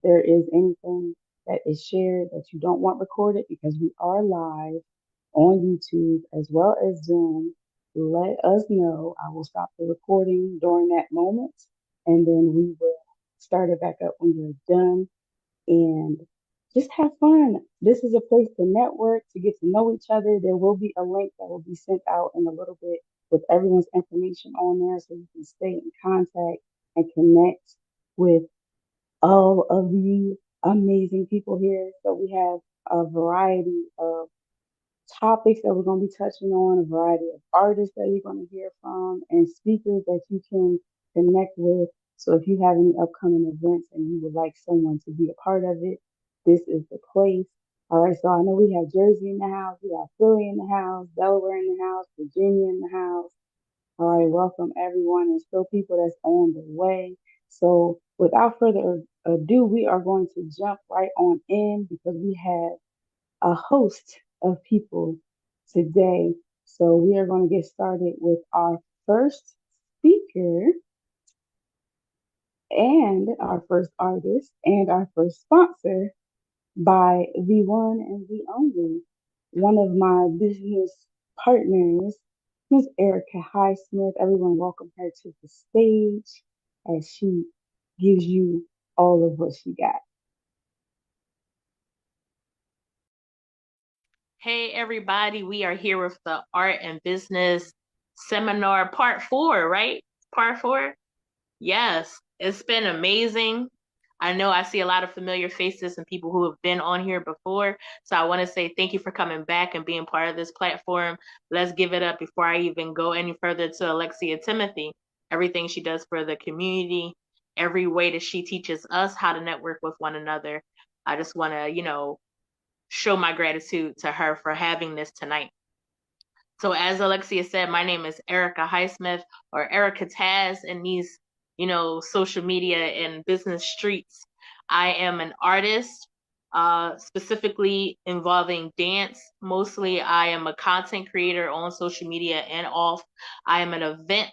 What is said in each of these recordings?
there is anything that is shared that you don't want recorded, because we are live on YouTube as well as Zoom, let us know. I will stop the recording during that moment, and then we will start it back up when you're done, and just have fun. This is a place to network, to get to know each other. There will be a link that will be sent out in a little bit with everyone's information on there so you can stay in contact and connect with all of the amazing people here. So we have a variety of topics that we're going to be touching on, a variety of artists that you're going to hear from, and speakers that you can connect with. So if you have any upcoming events and you would like someone to be a part of it, this is the place. All right, so I know we have Jersey in the house, we have Philly in the house, Delaware in the house, Virginia in the house. All right, welcome everyone. There's still people that's on the way. So without further ado, we are going to jump right on in because we have a host of people today. So we are going to get started with our first speaker and our first artist and our first sponsor by the one and the only, one of my business partners, Miss Erica Highsmith. Everyone welcome her to the stage as she gives you all of what she got. Hey everybody, we are here with the Art and Business Seminar Part 4, right? Part 4? Yes, it's been amazing. I know I see a lot of familiar faces and people who have been on here before. So I want to say thank you for coming back and being part of this platform. Let's give it up before I even go any further to Alexia Timothy. Everything she does for the community, every way that she teaches us how to network with one another. I just want to, show my gratitude to her for having this tonight. So as Alexia said, my name is Erica Highsmith, or Erica Taz in these, social media and business streets. I am an artist, specifically involving dance. Mostly I am a content creator on social media and off. I am an event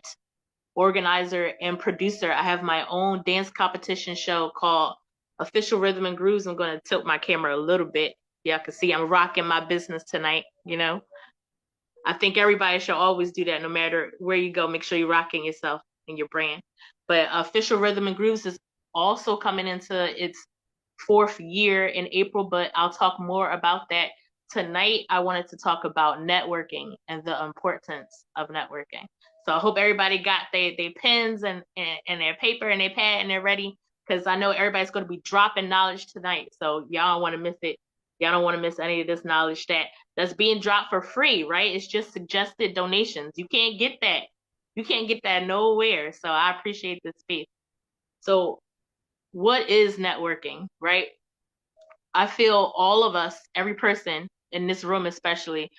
organizer and producer. I have my own dance competition show called Official Rhythm and Grooves. I'm going to tilt my camera a little bit. Y'all can see I'm rocking my business tonight, I think everybody should always do that no matter where you go. Make sure you're rocking yourself and your brand. But Official Rhythm and Grooves is also coming into its 4th year in April, but I'll talk more about that. Tonight, I wanted to talk about networking and the importance of networking. So I hope everybody got their pens and their paper and their pad and they're ready, because I know everybody's going to be dropping knowledge tonight. So y'all don't want to miss it. Y'all don't want to miss any of this knowledge that's being dropped for free, right? It's just suggested donations. You can't get that. You can't get that nowhere. So I appreciate this space. So what is networking, right? I feel all of us, every person in this room especially,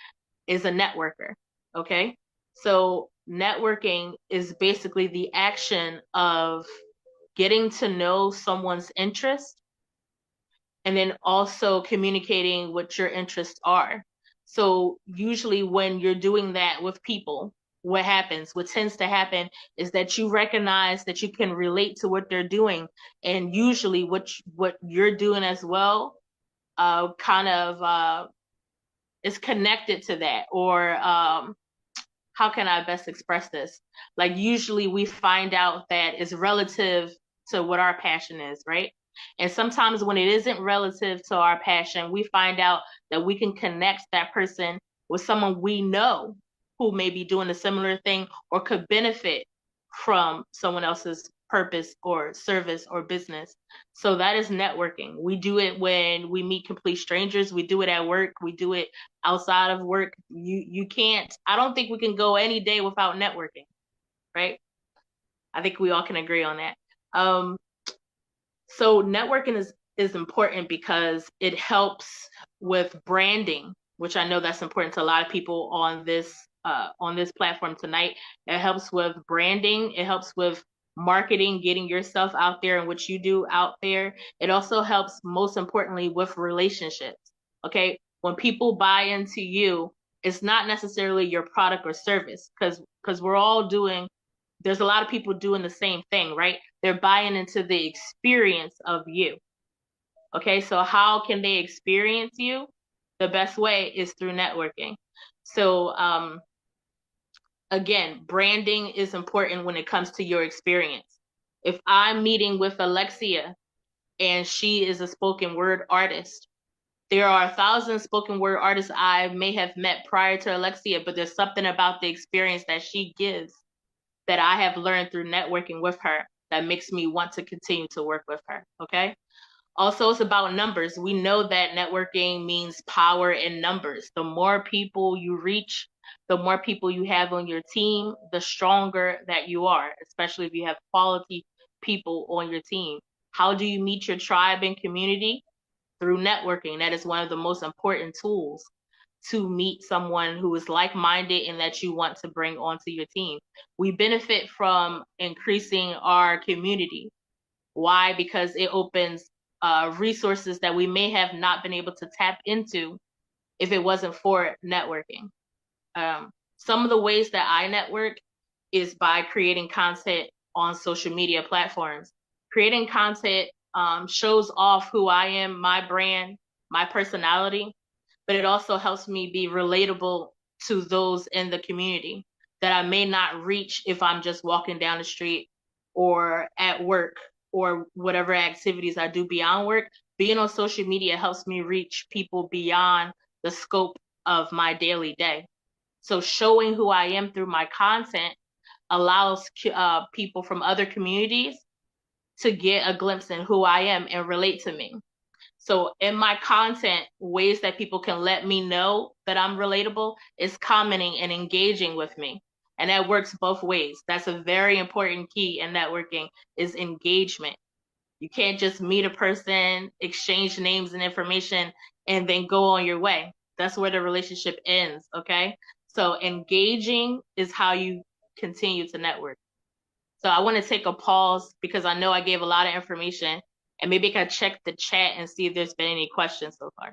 is a networker, okay? So networking is basically the action of getting to know someone's interest and then also communicating what your interests are. So usually when you're doing that with people, what tends to happen is that you recognize that you can relate to what they're doing. And usually what you're doing as well, kind of is connected to that. Or how can I best express this? Like usually we find out that it's relative to what our passion is, right? And sometimes when it isn't relative to our passion, we find out that we can connect that person with someone we know who may be doing a similar thing or could benefit from someone else's purpose or service or business. So that is networking. We do it when we meet complete strangers. We do it at work. We do it outside of work. You can't, I don't think we can go any day without networking, right? I think we all can agree on that. So networking is important because it helps with branding, which I know that's important to a lot of people on this platform tonight. It helps with branding. It helps with marketing, getting yourself out there and what you do out there. It also helps, most importantly, with relationships. Okay, when people buy into you, it's not necessarily your product or service, because we're all doing. There's a lot of people doing the same thing, right? They're buying into the experience of you. Okay, so how can they experience you? The best way is through networking. So, again, branding is important when it comes to your experience. If I'm meeting with Alexia and she is a spoken word artist, there are 1,000 spoken word artists I may have met prior to Alexia, but there's something about the experience that she gives that I have learned through networking with her that makes me want to continue to work with her. Okay. Also, it's about numbers. We know that networking means power in numbers. The more people you reach, the more people you have on your team, the stronger that you are, especially if you have quality people on your team. How do you meet your tribe and community? Through networking. That is one of the most important tools to meet someone who is like-minded and that you want to bring onto your team. We benefit from increasing our community. Why? Because it opens resources that we may have not been able to tap into if it wasn't for networking. Some of the ways that I network is by creating content on social media platforms. Creating content shows off who I am, my brand, my personality, but it also helps me be relatable to those in the community that I may not reach if I'm just walking down the street or at work or whatever activities I do beyond work. Being on social media helps me reach people beyond the scope of my daily day. So showing who I am through my content allows people from other communities to get a glimpse in who I am and relate to me. So in my content, ways that people can let me know that I'm relatable is commenting and engaging with me. And that works both ways. That's a very important key in networking is engagement. You can't just meet a person, exchange names and information, and then go on your way. That's where the relationship ends, okay? So engaging is how you continue to network. So I want to take a pause because I know I gave a lot of information and maybe I can check the chat and see if there's been any questions so far.